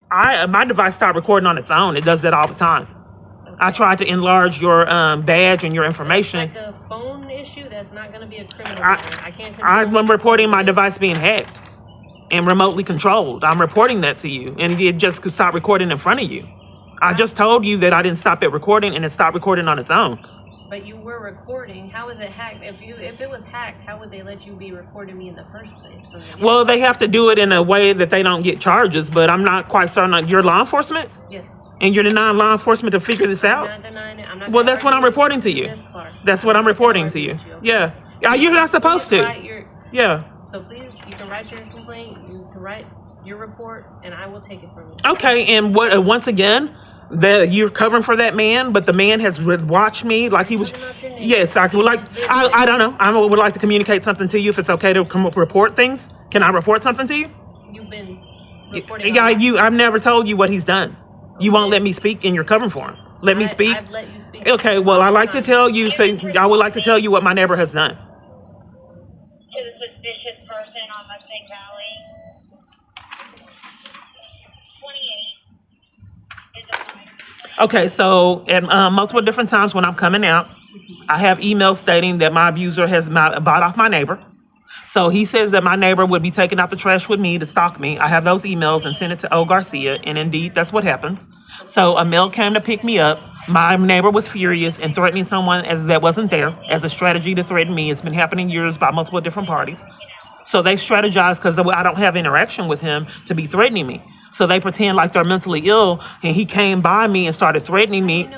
My device stopped recording on its own. It does that all the time. I tried to enlarge your badge and your information. Like a phone issue, that's not going to be a criminal matter. I can't control. I'm reporting my device being hacked and remotely controlled. I'm reporting that to you, and it just could stop recording in front of you. I just told you that I didn't stop it recording, and it stopped recording on its own. But you were recording. How is it hacked? If it was hacked, how would they let you be recording me in the first place? Well, they have to do it in a way that they don't get charges, but I'm not quite certain. You're law enforcement? Yes. And you're denying law enforcement to figure this out? I'm not denying it. I'm not. Well, that's what I'm reporting to you. That's what I'm reporting to you. Yeah. You're not supposed to. Yeah. So please, you can write your complaint. You can write your report, and I will take it from you. Okay. And what? Once again, you're covering for that man, but the man has watched me like he was. Yes, I would like. I don't know. I would like to communicate something to you. If it's okay to come up report things, can I report something to you? You've been reporting. Yeah. I've never told you what he's done. You won't let me speak, and you're covering for him. Let me speak. I've let you speak. Okay, well, I like to tell you. I would like to tell you what my neighbor has done. To the suspicious person on Mustang Valley. 28. Okay, so at multiple different times when I'm coming out, I have emails stating that my abuser has bought off my neighbor. So he says that my neighbor would be taking out the trash with me to stalk me. I have those emails and sent it to O. Garcia, and indeed, that's what happens. So a male came to pick me up. My neighbor was furious and threatening someone that wasn't there as a strategy to threaten me. It's been happening years by multiple different parties. So they strategize because I don't have interaction with him to be threatening me. So they pretend like they're mentally ill, and he came by me and started threatening me.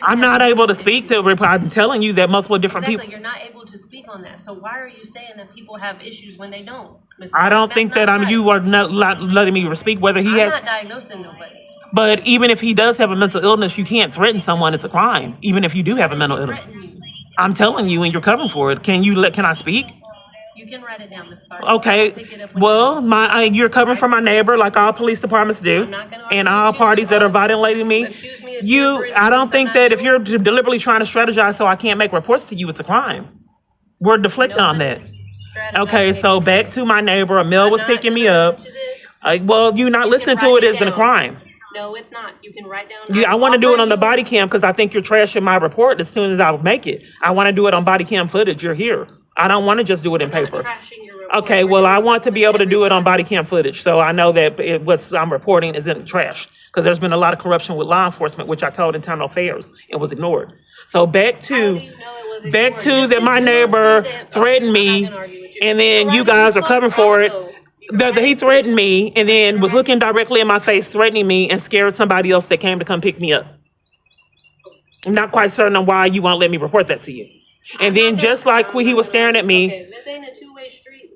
I'm not able to speak to it. I'm telling you that multiple different people. You're not able to speak on that. So why are you saying that people have issues when they don't? I don't think that you are not letting me speak. Whether he has. I'm not diagnosing nobody. But even if he does have a mental illness, you can't threaten someone. It's a crime. Even if you do have a mental illness. I'm telling you, and you're covering for it. Can I speak? You can write it down, Ms. Parker. Okay. Well, you're covering for my neighbor, like all police departments do, and all parties that are violating me. I don't think that if you're deliberately trying to strategize so I can't make reports to you, it's a crime. We're deflecting on that. Okay, so back to my neighbor. A male was picking me up. Well, you not listening to it isn't a crime. No, it's not. You can write down. Yeah, I want to do it on the body cam because I think you're trashing my report as soon as I make it. I want to do it on body cam footage. You're here. I don't want to just do it in paper. Okay, well, I want to be able to do it on body cam footage, so I know that what I'm reporting isn't trashed, because there's been a lot of corruption with law enforcement, which I told Internal Affairs and was ignored. So back to that my neighbor threatened me, and then you guys are covering for it. He threatened me and then was looking directly in my face, threatening me, and scared somebody else that came to come pick me up. I'm not quite certain on why you won't let me report that to you. And then just like when he was staring at me, this ain't a two-way street.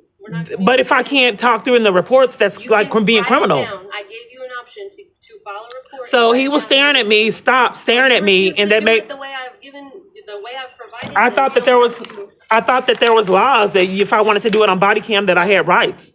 But if I can't talk through in the reports, that's like being criminal. I gave you an option to file a report. So he was staring at me, stopped staring at me, and that made the way I've provided. I thought that there was laws that if I wanted to do it on body cam that I had rights.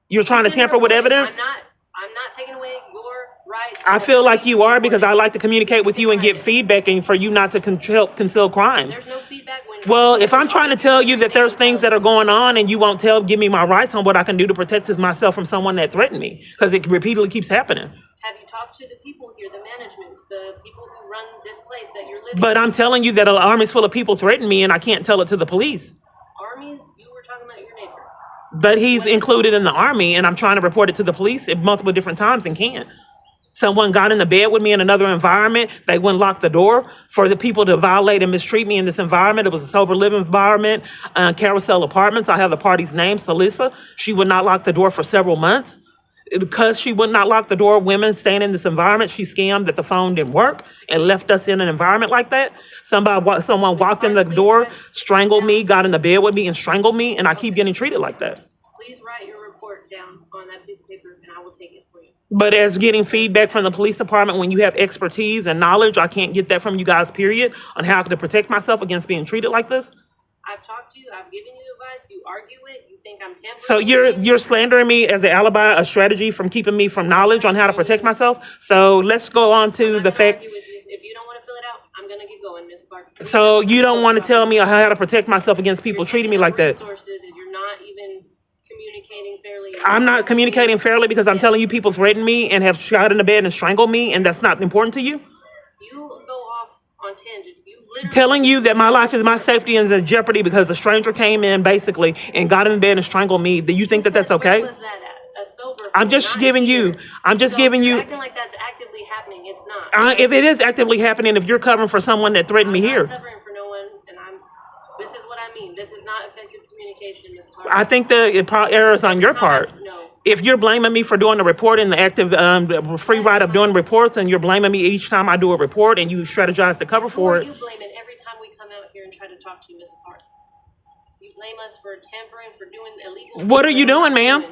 You're trying to tamper with evidence? I'm not taking away your rights. I feel like you are, because I like to communicate with you and get feedback, and for you not to help conceal crimes. There's no feedback when. Well, if I'm trying to tell you that there's things that are going on and you won't give me my rights on what I can do to protect myself from someone that threatened me, because it repeatedly keeps happening. Have you talked to the people here, the management, the people who run this place that you're living in? But I'm telling you that an army's full of people threaten me, and I can't tell it to the police. Armies? You were talking about your neighbor. But he's included in the army, and I'm trying to report it to the police at multiple different times and can't. Someone got in the bed with me in another environment. They wouldn't lock the door for the people to violate and mistreat me in this environment. It was a sober living environment, Carousel Apartments. I have the party's name, Salisa. She would not lock the door for several months. Because she would not lock the door, women staying in this environment, she scammed that the phone didn't work and left us in an environment like that. Someone walked in the door, strangled me, got in the bed with me and strangled me, and I keep getting treated like that. Please write your report down on that piece of paper, and I will take it for you. But as getting feedback from the police department, when you have expertise and knowledge, I can't get that from you guys, period, on how to protect myself against being treated like this. I've talked to you. I've given you advice. You argue it. You think I'm tampering. So you're slandering me as an alibi, a strategy from keeping me from knowledge on how to protect myself. So let's go on to the fact. If you don't want to fill it out, I'm gonna get going, Ms. Parker. So you don't want to tell me how to protect myself against people treating me like that. Resources, and you're not even communicating communicating fairly. I'm not communicating fairly because I'm telling you people threatened me and have shot in the bed and strangled me, and that's not important to you? You go off on tangents. You literally Telling you that my life is my safety is in jeopardy because a stranger came in basically and got in bed and strangled me. Do you think that that's okay? Where was that at? A sober. I'm just giving you, I'm just giving You're you, acting like that's actively happening. It's not. if it is actively happening, if you're covering for someone that threatened me I'm here. not covering for no one, and this is what I mean. This is not effective communication, Ms. Carter. I think the error is on your part. No. If you're blaming me for doing the report and the active the free ride of doing reports, and you're blaming me each time I do a report and you strategize to cover Who for are it. you blaming every time we come out here and try to talk to you, Ms. Carter? You blame us for tampering, for doing illegal. What are you doing, ma'am?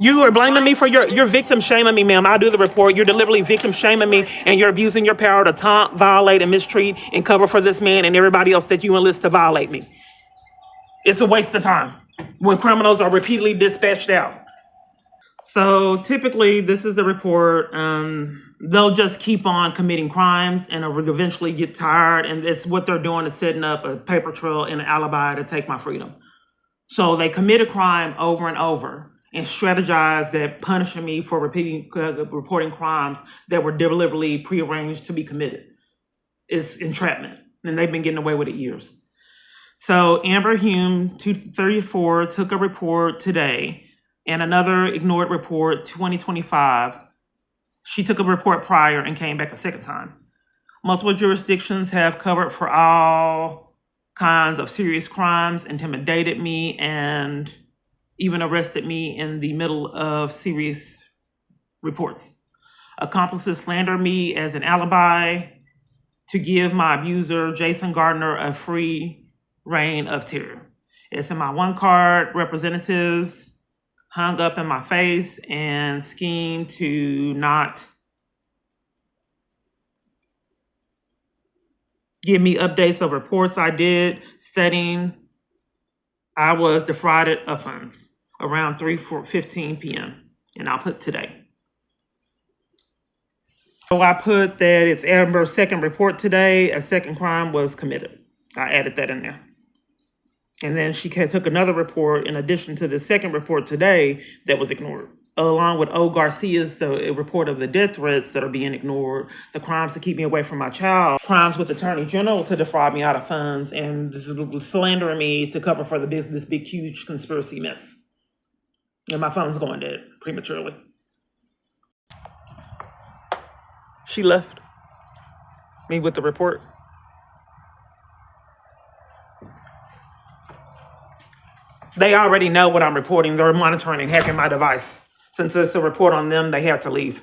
You are blaming me for your victim shaming me, ma'am. I do the report. You're deliberately victim shaming me, and you're abusing your power to taunt, violate, and mistreat and cover for this man and everybody else that you enlist to violate me. It's a waste of time when criminals are repeatedly dispatched out. So typically, this is the report. They'll just keep on committing crimes and eventually get tired. And it's what they're doing is setting up a paper trail and an alibi to take my freedom. So they commit a crime over and over and strategize that punishing me for reporting crimes that were deliberately prearranged to be committed. It's entrapment. And they've been getting away with it years. So Amber Hume, 234, took a report today and another ignored report, 2025. She took a report prior and came back a second time. Multiple jurisdictions have covered for all kinds of serious crimes, intimidated me, and even arrested me in the middle of serious reports. Accomplices slander me as an alibi to give my abuser, Jason Gardner, a free reign of terror. It's in my one card. Representatives hung up in my face and schemed to not give me updates of reports I did, stating I was defrauded of funds around 3:15 p.m. And I'll put today. So I put that it's Amber's second report today. A second crime was committed. I added that in there. And then she took another report in addition to the second report today that was ignored, along with O. Garcia's the report of the death threats that are being ignored, the crimes to keep me away from my child, crimes with Attorney General to defraud me out of funds, and slandering me to cover for this big, huge conspiracy mess. And my phone's going dead prematurely. She left me with the report. They already know what I'm reporting. They're monitoring and hacking my device. Since it's a report on them, they had to leave.